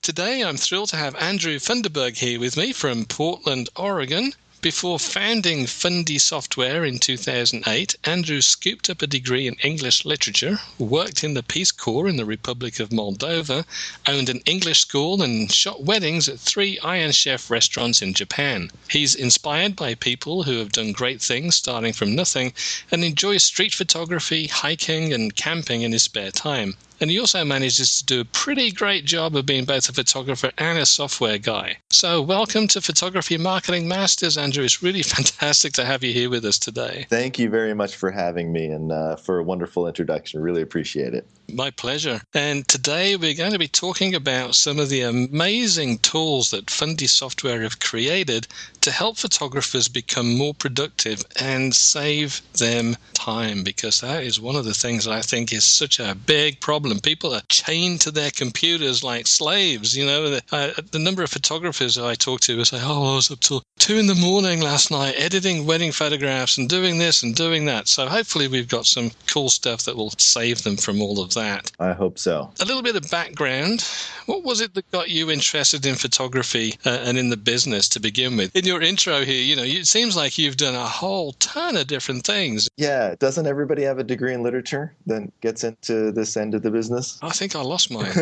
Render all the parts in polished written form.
Today I'm thrilled to have Andrew Funderburg here with me from Portland, Oregon. Before founding Fundy Software in 2008, Andrew scooped up a degree in English literature, worked in the Peace Corps in the Republic of Moldova, owned an English school, and shot weddings at 3 Iron Chef restaurants in Japan. He's inspired by people who have done great things starting from nothing and enjoys street photography, hiking, and camping in his spare time. And he also manages to do a pretty great job of being both a photographer and a software guy. So welcome to Photography Marketing Masters, Andrew. It's really fantastic to have you here with us today. Thank you very much for having me and for a wonderful introduction. Really appreciate it. My pleasure. And today we're going to be talking about some of the amazing tools that Fundy Software have created to help photographers become more productive and save them time, because that is one of the things that I think is such a big problem. People are chained to their computers like slaves. You know, the number of photographers I talk to will say, I was up till 2 a.m. last night editing wedding photographs and doing this and doing that. So hopefully we've got some cool stuff that will save them from all of that. I hope so. A little bit of background. What was it that got you interested in photography and in the business to begin with? In your intro here, it seems like you've done a whole ton of different things. Yeah. Doesn't everybody have a degree in literature that gets into this end of the business? I think I lost mine.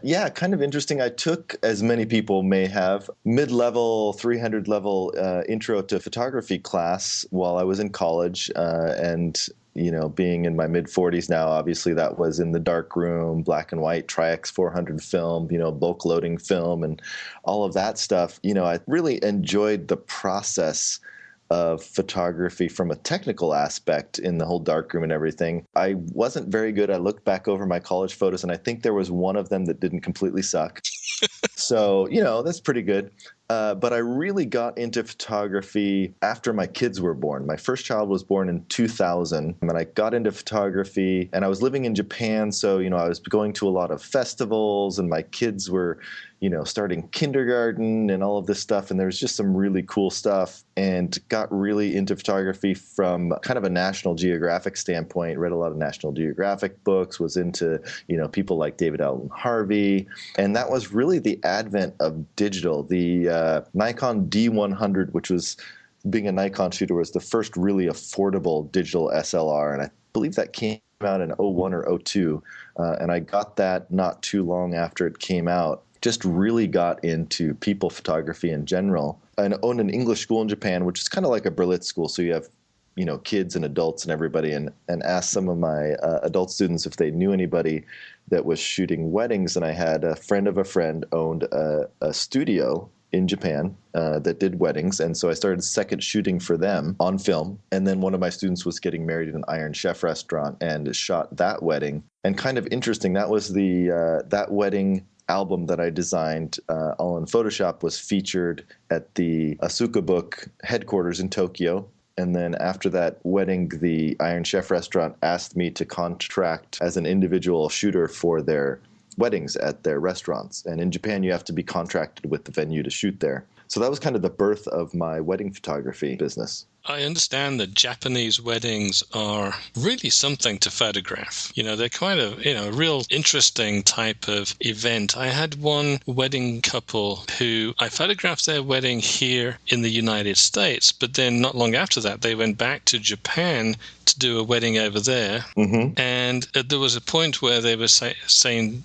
Yeah, kind of interesting. I took, as many people may have, mid-level, 300-level intro to photography class while I was in college, and being in my mid-40s now, obviously that was in the dark room, black and white, Tri-X 400 film, bulk loading film and all of that stuff. I really enjoyed the process of photography from a technical aspect in the whole darkroom and everything. I wasn't very good. I looked back over my college photos, and I think there was one of them that didn't completely suck. So, that's pretty good. But I really got into photography after my kids were born. My first child was born in 2000, and I got into photography, and I was living in Japan, so, I was going to a lot of festivals, and my kids were, starting kindergarten and all of this stuff, and there was just some really cool stuff, and got really into photography from kind of a National Geographic standpoint. Read a lot of National Geographic books, was into, people like David Allen Harvey, and that was really the advent of digital. The Nikon D100, which was, being a Nikon shooter, was the first really affordable digital SLR, and I believe that came out in 01 or 02, and I got that not too long after it came out. Just really got into people photography in general. I owned an English school in Japan, which is kind of like a Berlitz school, so you have kids and adults and everybody, and asked some of my adult students if they knew anybody that was shooting weddings, and I had a friend of a friend owned a studio in Japan that did weddings, and so I started second shooting for them on film, and then one of my students was getting married in an Iron Chef restaurant and shot that wedding. And kind of interesting, that was that wedding album that I designed all in Photoshop was featured at the Asuka Book headquarters in Tokyo. And then after that wedding, the Iron Chef restaurant asked me to contract as an individual shooter for their weddings at their restaurants. And in Japan, you have to be contracted with the venue to shoot there. So that was kind of the birth of my wedding photography business. I understand that Japanese weddings are really something to photograph. They're kind of, a real interesting type of event. I had one wedding couple who I photographed their wedding here in the United States, but then not long after that, they went back to Japan to do a wedding over there. Mm-hmm. And there was a point where they were saying,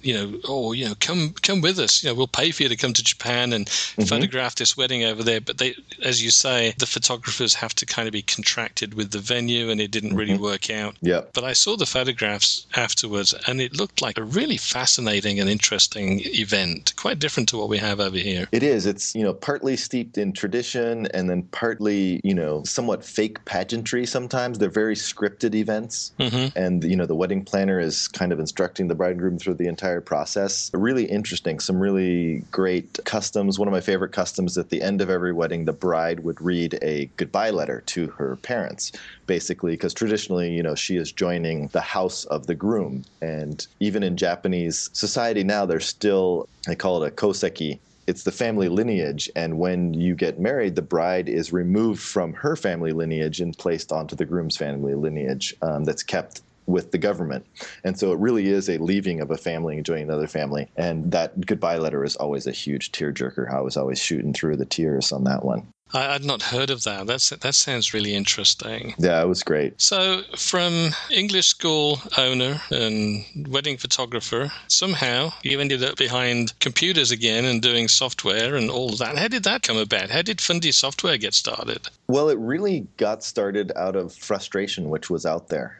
come with us. We'll pay for you to come to Japan and photograph this wedding over there. But they, as you say, the photographers have to kind of be contracted with the venue, and it didn't really work out. Yeah. But I saw the photographs afterwards, and it looked like a really fascinating and interesting event, quite different to what we have over here. It is. It's, partly steeped in tradition, and then partly, somewhat fake pageantry sometimes. They're very scripted events. Mm-hmm. And, the wedding planner is kind of instructing the bride and groom through the entire process. Really interesting. Some really great customs. One of my favorite customs, at the end of every wedding, the bride would read a goodbye letter to her parents, basically, because traditionally, she is joining the house of the groom. And even in Japanese society now, there's still, they call it a koseki. It's the family lineage, and when you get married, the bride is removed from her family lineage and placed onto the groom's family lineage. That's kept with the government. And so it really is a leaving of a family and joining another family. And that goodbye letter is always a huge tearjerker. I was always shooting through the tears on that one. I'd not heard of that. That sounds really interesting. Yeah, it was great. So from English school owner and wedding photographer, somehow you ended up behind computers again and doing software and all of that. How did that come about? How did Fundy Software get started? Well, it really got started out of frustration, which was out there.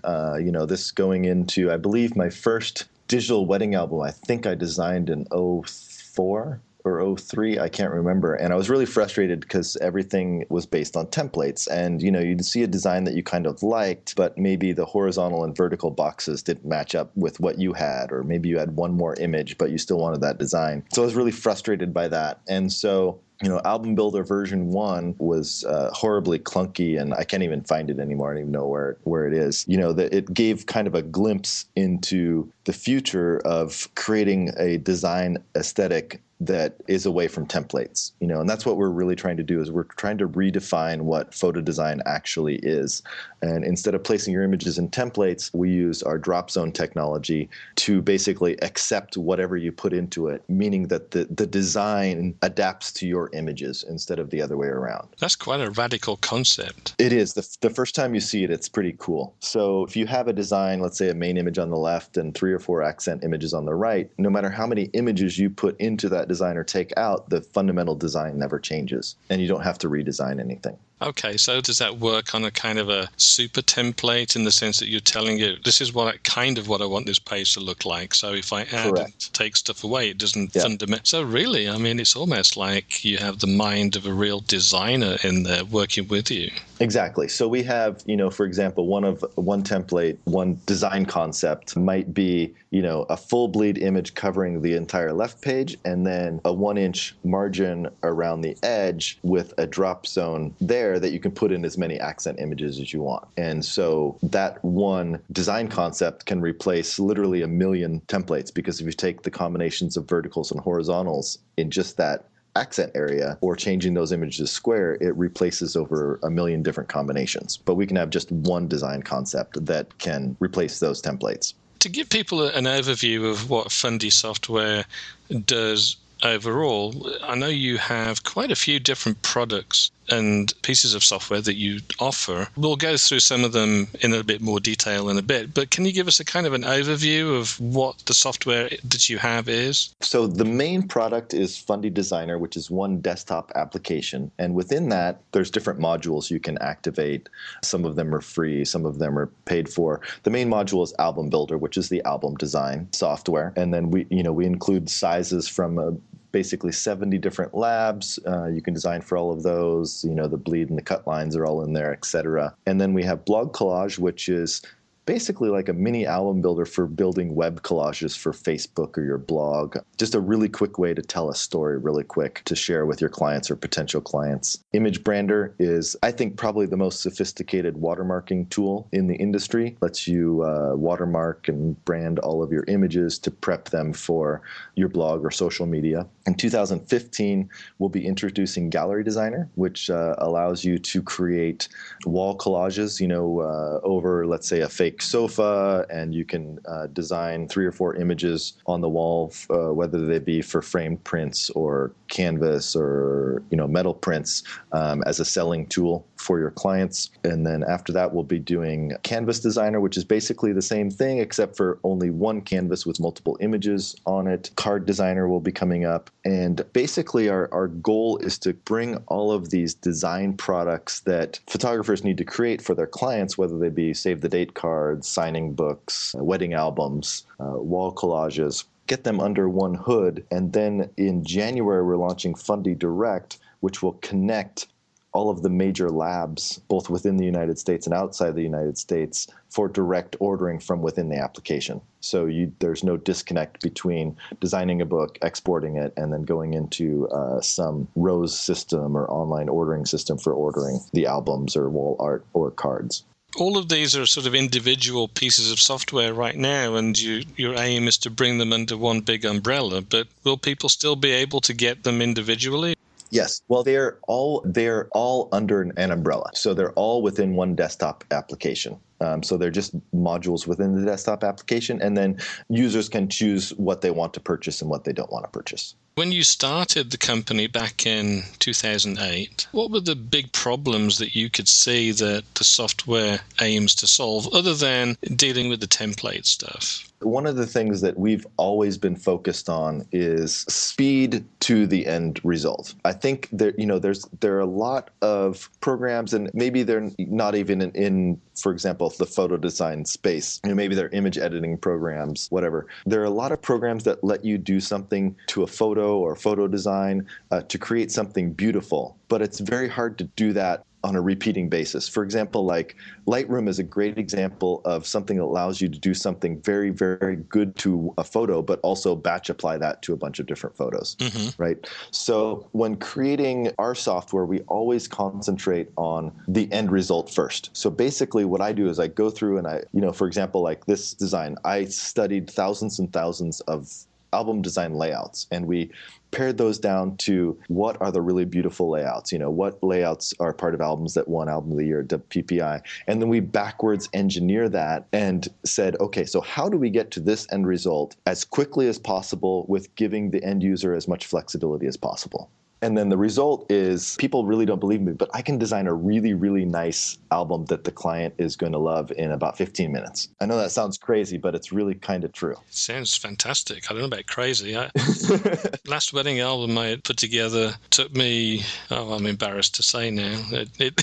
This going into, I believe, my first digital wedding album, I think I designed in 2004. Or 03, I can't remember. And I was really frustrated because everything was based on templates. And, you'd see a design that you kind of liked, but maybe the horizontal and vertical boxes didn't match up with what you had, or maybe you had one more image, but you still wanted that design. So I was really frustrated by that. And so Album Builder version 1 was horribly clunky, and I can't even find it anymore. I don't even know where it is. That it gave kind of a glimpse into the future of creating a design aesthetic that is away from templates, and that's what we're really trying to do, is we're trying to redefine what photo design actually is. And instead of placing your images in templates, we use our drop zone technology to basically accept whatever you put into it, meaning that the design adapts to your images instead of the other way around. That's quite a radical concept. It is. The first time you see it, it's pretty cool. So if you have a design, let's say a main image on the left and 3 or 4 accent images on the right, no matter how many images you put into that design or take out, the fundamental design never changes, and you don't have to redesign anything. Okay, so does that work on a kind of a super template in the sense that you're telling it, this is what I want this page to look like. So if I add and take stuff away, it doesn't fundament. So really, it's almost like you have the mind of a real designer in there working with you. Exactly. So we have, for example, one template, one design concept might be, a full bleed image covering the entire left page, and then a 1-inch margin around the edge with a drop zone there that you can put in as many accent images as you want. And so that one design concept can replace literally a million templates, because if you take the combinations of verticals and horizontals in just that accent area, or changing those images to square, it replaces over a million different combinations. But we can have just one design concept that can replace those templates. To give people an overview of what Fundy Software does overall, I know you have quite a few different products and pieces of software that you offer. We'll go through some of them in a bit more detail in a bit, but can you give us a kind of an overview of what the software that you have is? So the main product is Fundy Designer, which is one desktop application. And within that, there's different modules you can activate. Some of them are free, some of them are paid for. The main module is Album Builder, which is the album design software. And then we include sizes from basically 70 different labs. You can design for all of those. The bleed and the cut lines are all in there, etc. And then we have Blog Collage, which is basically like a mini album builder for building web collages for Facebook or your blog. Just a really quick way to tell a story really quick to share with your clients or potential clients. Image Brander is, I think, probably the most sophisticated watermarking tool in the industry. Lets you watermark and brand all of your images to prep them for your blog or social media. In 2015, we'll be introducing Gallery Designer, which allows you to create wall collages, over, let's say, a fake sofa, and you can design 3 or 4 images on the wall, whether they be for framed prints or canvas or metal prints, as a selling tool for your clients. And then after that, we'll be doing Canvas Designer, which is basically the same thing except for only one canvas with multiple images on it. Card Designer will be coming up. And basically our goal is to bring all of these design products that photographers need to create for their clients, whether they be save the date cards, signing books, wedding albums, wall collages, get them under one hood. And then in January, we're launching Fundy Direct, which will connect all of the major labs, both within the United States and outside the United States, for direct ordering from within the application. So there's no disconnect between designing a book, exporting it, and then going into some Rose system or online ordering system for ordering the albums or wall art or cards. All of these are sort of individual pieces of software right now, and your aim is to bring them under one big umbrella, but will people still be able to get them individually? Yes. Well, they're all under an umbrella. So they're all within one desktop application. So they're just modules within the desktop application, and then users can choose what they want to purchase and what they don't want to purchase. When you started the company back in 2008, what were the big problems that you could see that the software aims to solve, other than dealing with the template stuff? One of the things that we've always been focused on is speed to the end result. I think there are a lot of programs, and maybe they're not even in, for example, the photo design space. Maybe they're image editing programs, whatever. There are a lot of programs that let you do something to a photo or photo design to create something beautiful, but it's very hard to do that on a repeating basis. For example, like Lightroom is a great example of something that allows you to do something very, very good to a photo, but also batch apply that to a bunch of different photos, right? So when creating our software, we always concentrate on the end result first. So basically what I do is I go through and for example, like this design, I studied thousands and thousands of album design layouts, and we pared those down to what are the really beautiful layouts, what layouts are part of albums that won Album of the Year, PPI. And then we backwards engineer that and said, okay, so how do we get to this end result as quickly as possible with giving the end user as much flexibility as possible? And then the result is, people really don't believe me, but I can design a really, really nice album that the client is going to love in about 15 minutes. I know that sounds crazy, but it's really kind of true. Sounds fantastic. I don't know about crazy. Last wedding album I had put together took me, I'm embarrassed to say now, it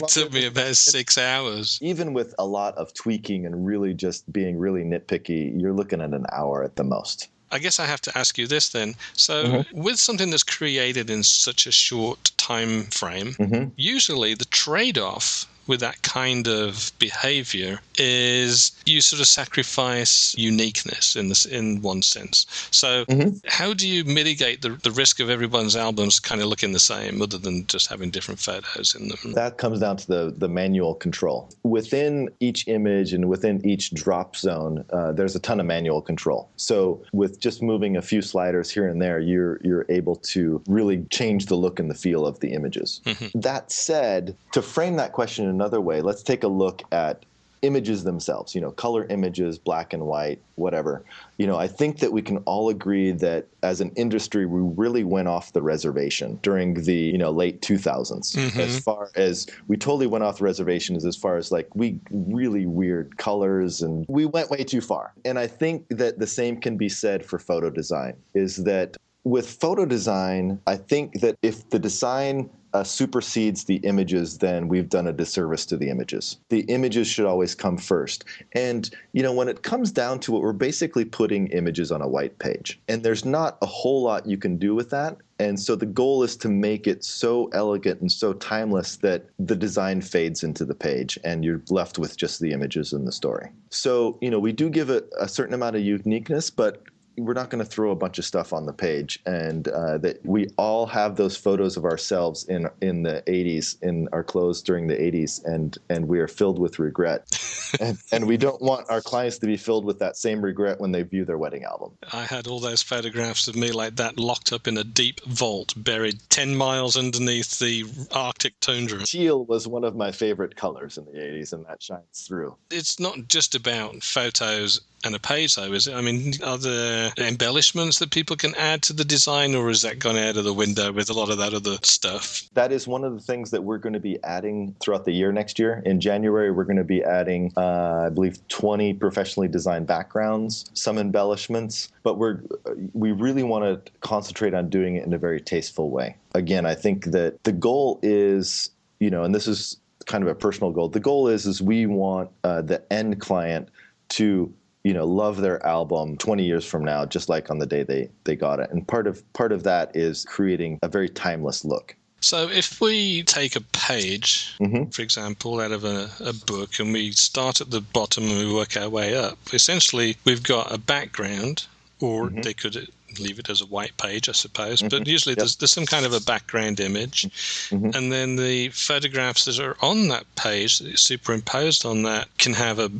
took me about 6 hours. Even with a lot of tweaking and really just being really nitpicky, you're looking at an hour at the most. I guess I have to ask you this then. So with something that's created in such a short time frame, usually the trade-off with that kind of behavior is you sort of sacrifice uniqueness in one sense. So how do you mitigate the risk of everyone's albums kind of looking the same, other than just having different photos in them? That comes down to the manual control. Within each image and within each drop zone, there's a ton of manual control. So with just moving a few sliders here and there, you're able to really change the look and the feel of the images. That said, to frame that question another way, let's take a look at images themselves, color images, black and white, whatever. I think that we can all agree that as an industry, we really went off the reservation during the, late 2000s. As far as we totally went off the reservation as far as like we really weird colors, and we went way too far. And I think that the same can be said for photo design, is that with photo design, I think that if the design supersedes the images, then we've done a disservice to the images. The images should always come first. And, when it comes down to it, we're basically putting images on a white page. And there's not a whole lot you can do with that. And so the goal is to make it so elegant and so timeless that the design fades into the page and you're left with just the images and the story. So, we do give it a certain amount of uniqueness, but we're not going to throw a bunch of stuff on the page. And that we all have those photos of ourselves in the 80s, in our clothes during the 80s, and we are filled with regret. and we don't want our clients to be filled with that same regret when they view their wedding album. I had all those photographs of me like that locked up in a deep vault, buried 10 miles underneath the Arctic tundra. Teal was one of my favorite colors in the 80s, and that shines through. It's not just about photos and a page, though, is it? I mean, are there embellishments that people can add to the design, or is that gone out of the window with a lot of that other stuff? That is one of the things that we're going to be adding throughout the year next year. In January, we're going to be adding, I believe, 20 professionally designed backgrounds, some embellishments, but we really want to concentrate on doing it in a very tasteful way. Again, I think that the goal is, and this is kind of a personal goal, the goal is we want the end client to love their album 20 years from now, just like on the day they got it. And part of that is creating a very timeless look. So if we take a page, for example, out of a book, and we start at the bottom and we work our way up, essentially we've got a background, or they could leave it as a white page, I suppose, but usually there's some kind of a background image, and then the photographs that are on that page, superimposed on that, can have a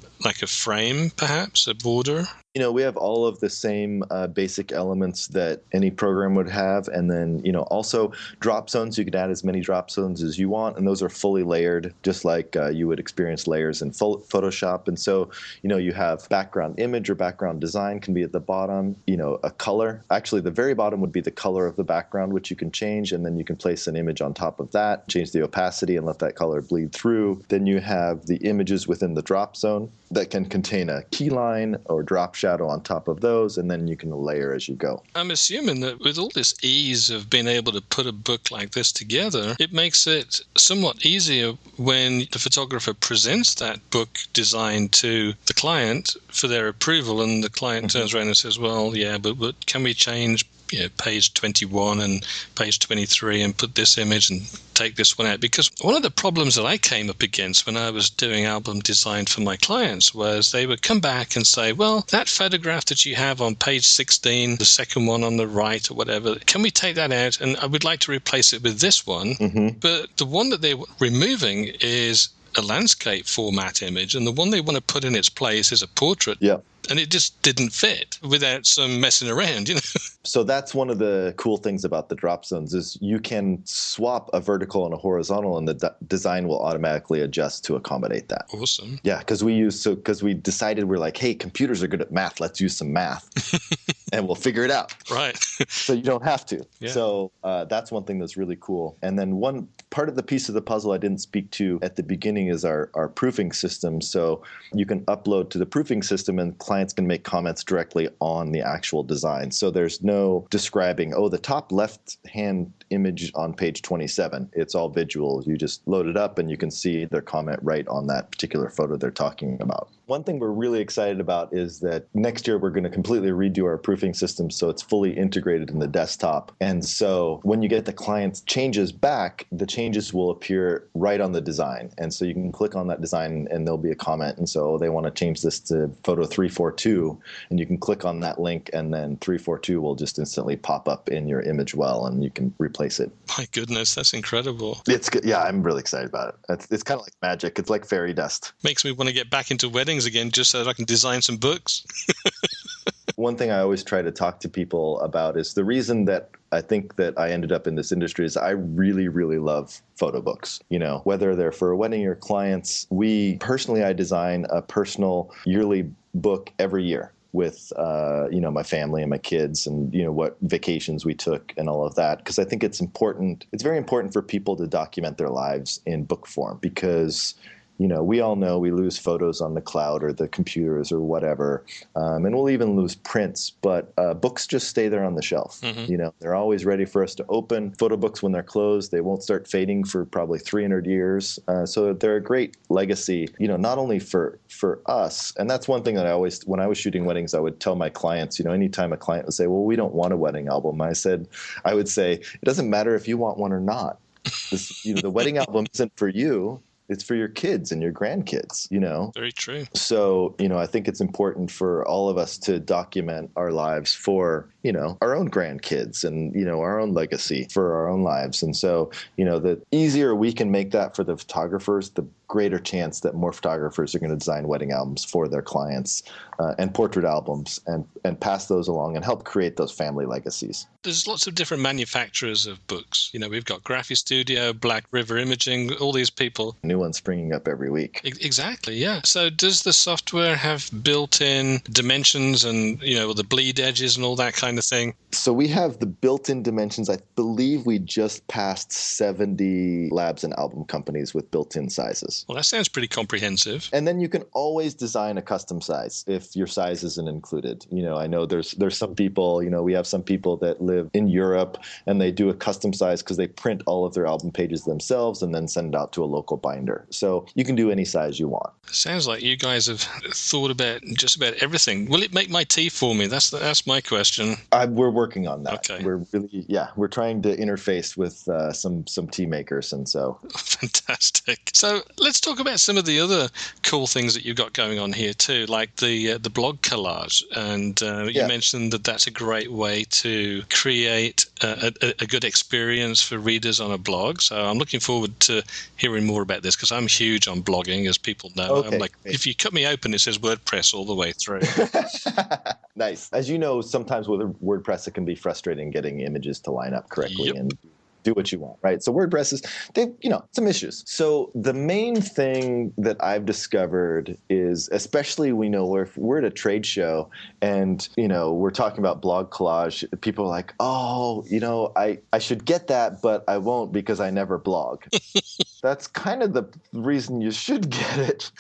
frame, perhaps, a border. We have all of the same basic elements that any program would have. And then, also drop zones. You can add as many drop zones as you want. And those are fully layered, just like you would experience layers in Photoshop. And so, you have background image or background design can be at the bottom, a color. Actually, the very bottom would be the color of the background, which you can change. And then you can place an image on top of that, change the opacity and let that color bleed through. Then you have the images within the drop zone that can contain a key line or drop shadow on top of those, and then you can layer as you go. I'm assuming that with all this ease of being able to put a book like this together, it makes it somewhat easier when the photographer presents that book design to the client for their approval, and the client turns around and says, well, yeah, but can we change page 21 and page 23 and put this image and take this one out? Because one of the problems that I came up against when I was doing album design for my clients was they would come back and say, well, that photograph that you have on page 16, the second one on the right or whatever, can we take that out? And I would like to replace it with this one. But the one that they're removing is a landscape format image, and the one they want to put in its place is a portrait. Yeah. And it just didn't fit without some messing around, So that's one of the cool things about the drop zones is you can swap a vertical and a horizontal, and the design will automatically adjust to accommodate that. Awesome. Yeah, because we decided we're like, hey, computers are good at math. Let's use some math, and we'll figure it out. Right. So you don't have to. Yeah. So that's one thing that's really cool. And then one part of the piece of the puzzle I didn't speak to at the beginning is our proofing system. So you can upload to the proofing system, and clients can make comments directly on the actual design. So there's no describing, the top left-hand image on page 27. It's all visual. You just load it up and you can see their comment right on that particular photo they're talking about. One thing we're really excited about is that next year we're going to completely redo our proofing system so it's fully integrated in the desktop. And so when you get the client's changes back, the changes will appear right on the design. And so you can click on that design and there'll be a comment. And so they want to change this to photo 342, and you can click on that link, and then 342 will just instantly pop up in your image well, and you can replace it. My goodness, that's incredible. It's good. Yeah, I'm really excited about it. It's kind of like magic. It's like fairy dust. Makes me want to get back into weddings again just so that I can design some books. One thing I always try to talk to people about is the reason that I think that I ended up in this industry is I really, really love photo books. Whether they're for a wedding or clients, I design a personal yearly book every year with my family and my kids, and what vacations we took and all of that, because I think it's very important for people to document their lives in book form, because we all know we lose photos on the cloud or the computers or whatever, and we'll even lose prints, but books just stay there on the shelf. They're always ready for us to open. Photo books, when they're closed, they won't start fading for probably 300 years. So they're a great legacy, not only for us. And that's one thing that when I was shooting weddings, I would tell my clients, anytime a client would say, well, we don't want a wedding album, I would say, it doesn't matter if you want one or not. The wedding album isn't for you. It's for your kids and your grandkids, Very true. So, I think it's important for all of us to document our lives for, our own grandkids and, our own legacy for our own lives. And so, the easier we can make that for the photographers, the greater chance that more photographers are going to design wedding albums for their clients and portrait albums and pass those along and help create those family legacies. There's lots of different manufacturers of books. We've got Graphic Studio, Black River Imaging, all these people. New ones springing up every week. Exactly, yeah. So does the software have built-in dimensions and, the bleed edges and all that kind of thing? So we have the built-in dimensions. I believe we just passed 70 labs and album companies with built-in sizes. Well, that sounds pretty comprehensive. And then you can always design a custom size if your size isn't included. I know there's some people, we have some people that live in Europe and they do a custom size because they print all of their album pages themselves and then send it out to a local binder. So you can do any size you want. Sounds like you guys have thought about just about everything. Will it make my tea for me? That's my question. We're working on that. Okay. We're trying to interface with some tea makers, and so. Fantastic. So let's talk about some of the other cool things that you've got going on here too, like the blog collage. And you mentioned that that's a great way to create a good experience for readers on a blog. So I'm looking forward to hearing more about this because I'm huge on blogging, as people know. Okay, I'm like, if you cut me open, it says WordPress all the way through. Nice. As you know, sometimes with WordPress, it can be frustrating getting images to line up correctly and do what you want, right? So WordPress is, some issues. So the main thing that I've discovered is, especially we're at a trade show and, we're talking about blog collage, people are like, oh, I should get that, but I won't because I never blog. That's kind of the reason you should get it.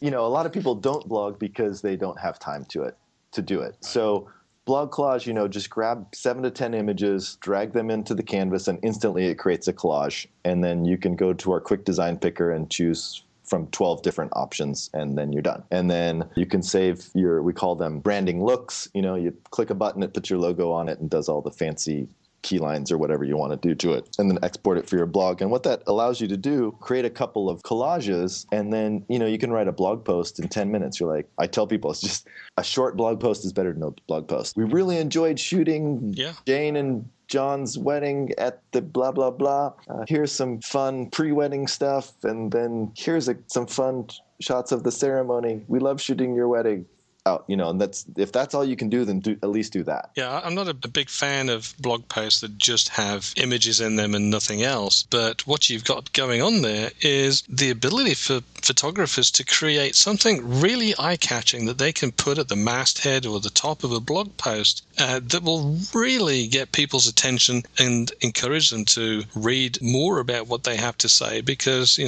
A lot of people don't blog because they don't have time to do it. So blog collage, just grab 7 to 10 images, drag them into the canvas, and instantly it creates a collage. And then you can go to our quick design picker and choose from 12 different options, and then you're done. And then you can save we call them branding looks. You click a button, it puts your logo on it and does all the fancy key lines or whatever you want to do to it, and then export it for your blog. And what that allows you to do, create a couple of collages, and then you can write a blog post in 10 minutes. You're like, I tell people, it's just a short blog post is better than no blog post. We really enjoyed shooting Jane and John's wedding at the blah blah blah. Here's some fun pre-wedding stuff, and then here's some fun shots of the ceremony. We love shooting your wedding. Out, and if that's all you can do, then at least do that. Yeah, I'm not a big fan of blog posts that just have images in them and nothing else. But what you've got going on there is the ability for photographers to create something really eye-catching that they can put at the masthead or the top of a blog post that will really get people's attention and encourage them to read more about what they have to say. Because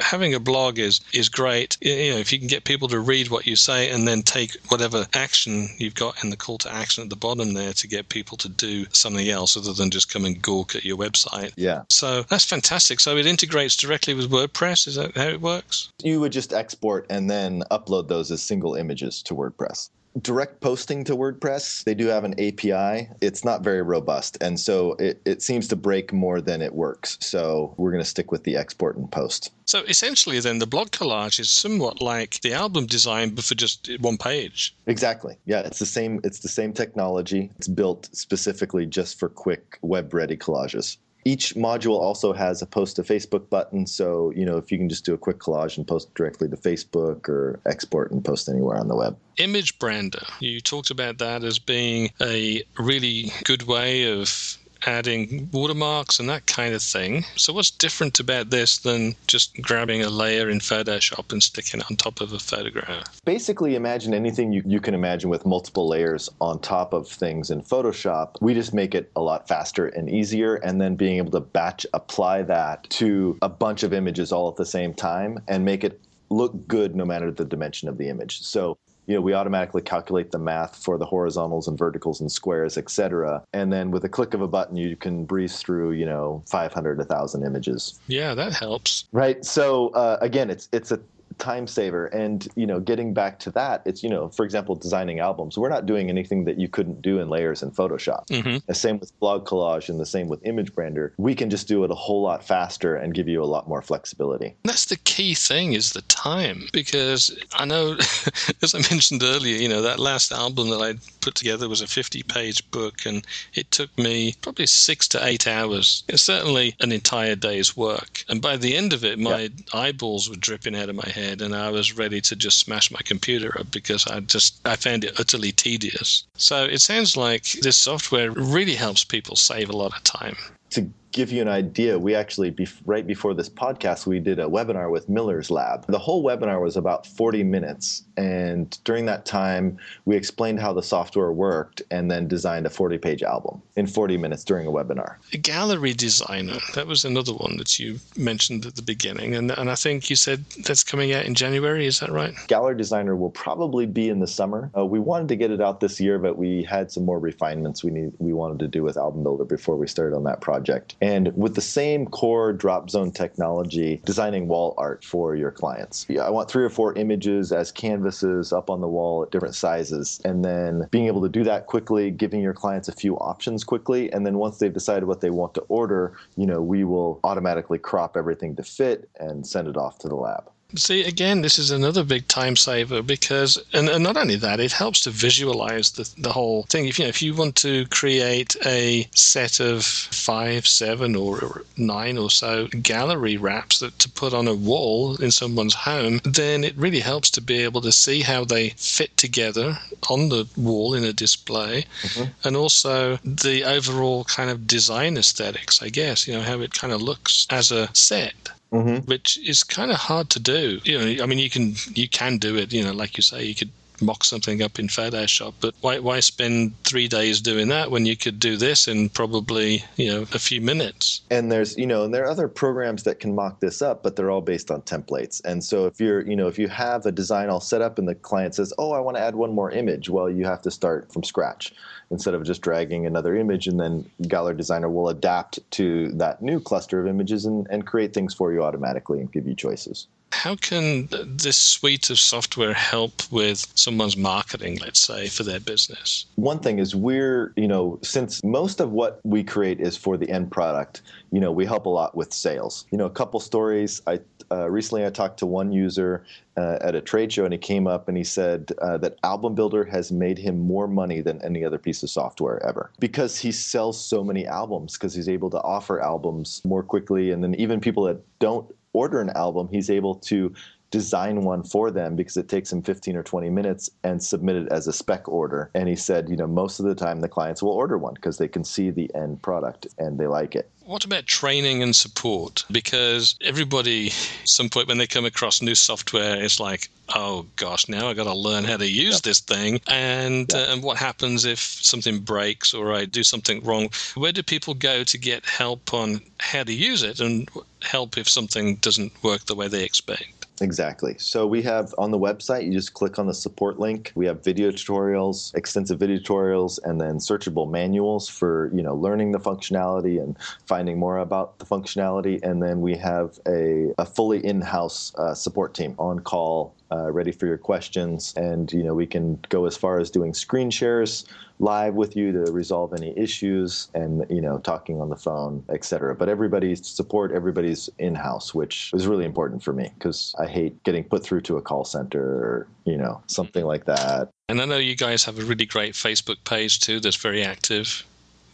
having a blog is great. If you can get people to read what you say and then take whatever action you've got in the call to action at the bottom there to get people to do something else other than just come and gawk at your website. Yeah. So that's fantastic. So it integrates directly with WordPress. Is that how it works? You would just export and then upload those as single images to WordPress. Direct posting to WordPress, they do have an API. It's not very robust, and so it seems to break more than it works. So we're going to stick with the export and post. So essentially then the blog collage is somewhat like the album design, but for just one page. Exactly. Yeah, it's the same technology. It's built specifically just for quick web-ready collages. Each module also has a post to Facebook button. So, if you can just do a quick collage and post directly to Facebook or export and post anywhere on the web. Image Brander. You talked about that as being a really good way of adding watermarks and that kind of thing. So what's different about this than just grabbing a layer in Photoshop and sticking it on top of a photograph? Basically, imagine anything you can imagine with multiple layers on top of things in Photoshop. We just make it a lot faster and easier, and then being able to batch apply that to a bunch of images all at the same time and make it look good no matter the dimension of the image. So we automatically calculate the math for the horizontals and verticals and squares, et cetera. And then with a click of a button, you can breeze through, 500, 1,000 images. Yeah, that helps. Right. So again, it's a time saver. And, getting back to that, it's, for example, designing albums. We're not doing anything that you couldn't do in layers in Photoshop. Mm-hmm. The same with blog collage and the same with Image Brander. We can just do it a whole lot faster and give you a lot more flexibility. That's the key thing, is the time. Because I know, as I mentioned earlier, that last album that I put together was a 50-page book, and it took me probably 6 to 8 hours. It's certainly an entire day's work. And by the end of it, my eyeballs were dripping out of my head, and I was ready to just smash my computer up because I found it utterly tedious. So it sounds like this software really helps people save a lot of time. To give you an idea, we actually, right before this podcast, we did a webinar with Miller's Lab. The whole webinar was about 40 minutes. And during that time, we explained how the software worked and then designed a 40-page album in 40 minutes during a webinar. A gallery designer, that was another one that you mentioned at the beginning. And I think you said that's coming out in January. Is that right? Gallery designer will probably be in the summer. We wanted to get it out this year, but we had some more refinements we wanted to do with Album Builder before we started on that project. And with the same core drop zone technology, designing wall art for your clients. I want 3 or 4 images as canvas canvases up on the wall at different sizes, and then being able to do that quickly, giving your clients a few options quickly, and then once they've decided what they want to order, we will automatically crop everything to fit and send it off to the lab. See, again, this is another big time saver because, and not only that, it helps to visualize the whole thing. If you want to create a set of 5, 7, or 9 or so gallery wraps to put on a wall in someone's home, then it really helps to be able to see how they fit together on the wall in a display, and also the overall kind of design aesthetics, I guess, how it kind of looks as a set. Which is kind of hard to do. I mean, you can do it, like you say, you could mock something up in Photoshop, but why spend 3 days doing that when you could do this in probably, a few minutes? And there's, and there are other programs that can mock this up, but they're all based on templates. And so if you have a design all set up and the client says, oh, I want to add one more image, well, you have to start from scratch instead of just dragging another image, and then Gallery Designer will adapt to that new cluster of images and create things for you automatically and give you choices. How can this suite of software help with someone's marketing, let's say, for their business? One thing is since most of what we create is for the end product, we help a lot with sales. A couple stories. Recently I talked to one user at a trade show, and he came up and he said that Album Builder has made him more money than any other piece of software ever, because he sells so many albums, because he's able to offer albums more quickly. And then even people that don't order an album, he's able to design one for them because it takes him 15 or 20 minutes and submit it as a spec order. And he said, most of the time the clients will order one because they can see the end product and they like it. What about training and support? Because everybody, at some point when they come across new software, it's like, oh gosh, now I got to learn how to use this thing. And what happens if something breaks or I do something wrong? Where do people go to get help on how to use it and help if something doesn't work the way they expect? Exactly. So we have on the website, you just click on the support link. We have video tutorials, extensive video tutorials, and then searchable manuals for, learning the functionality and finding more about the functionality. And then we have a fully in-house support team on call, ready for your questions. And, we can go as far as doing screen shares live with you to resolve any issues and, talking on the phone, etc. But everybody's in-house, which is really important for me because I hate getting put through to a call center or, something like that. And I know you guys have a really great Facebook page too that's very active.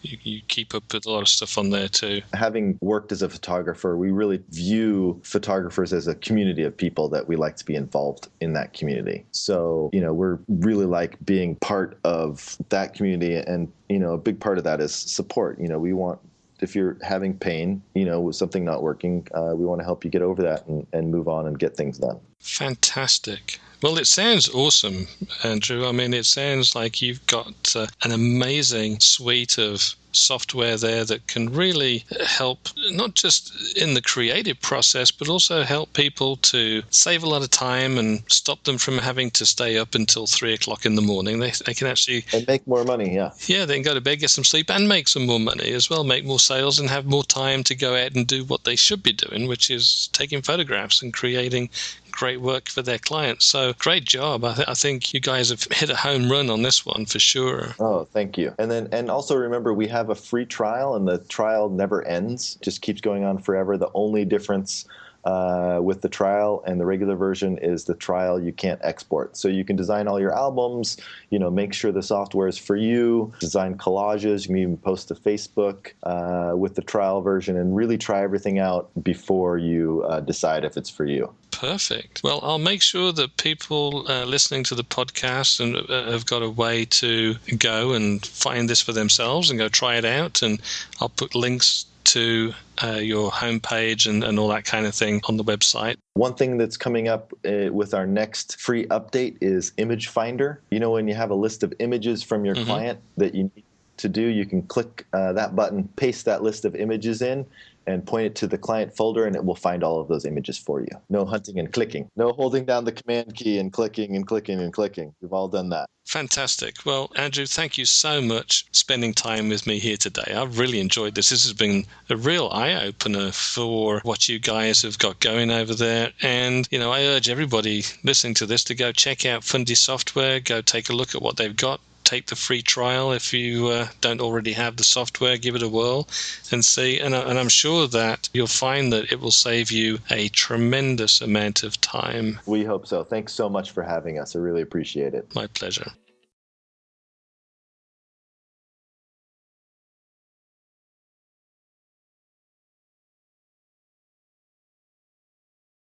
You keep up with a lot of stuff on there too. Having worked as a photographer, we really view photographers as a community of people that we like to be involved in that community. So, we're really like being part of that community. And, a big part of that is support. We want, if you're having pain, with something not working, we want to help you get over that and move on and get things done. Fantastic. Well, it sounds awesome, Andrew. I mean, it sounds like you've got an amazing suite of software there that can really help not just in the creative process, but also help people to save a lot of time and stop them from having to stay up until 3 o'clock in the morning. They can actually... And make more money, yeah. Yeah, they can go to bed, get some sleep, and make some more money as well, make more sales, and have more time to go out and do what they should be doing, which is taking photographs and creating great work for their clients. So great job. I think you guys have hit a home run on this one for sure. Oh, thank you. And also remember, we have a free trial, and the trial never ends, just keeps going on forever. The only difference with the trial and the regular version is the trial you can't export. So you can design all your albums, make sure the software is for you, design collages, you can even post to Facebook with the trial version, and really try everything out before you decide if it's for you. Perfect. Well, I'll make sure that people listening to the podcast and have got a way to go and find this for themselves and go try it out. And I'll put links to your homepage and all that kind of thing on the website. One thing that's coming up with our next free update is Image Finder. When you have a list of images from your client that you need to do, you can click that button, paste that list of images in, and point it to the client folder, and it will find all of those images for you. No hunting and clicking. No holding down the command key and clicking and clicking and clicking. We've all done that. Fantastic. Well, Andrew, thank you so much for spending time with me here today. I've really enjoyed this. This has been a real eye-opener for what you guys have got going over there. And, I urge everybody listening to this to go check out Fundy Software, go take a look at what they've got. Take the free trial if you don't already have the software. Give it a whirl and see. And I'm sure that you'll find that it will save you a tremendous amount of time. We hope so. Thanks so much for having us. I really appreciate it. My pleasure.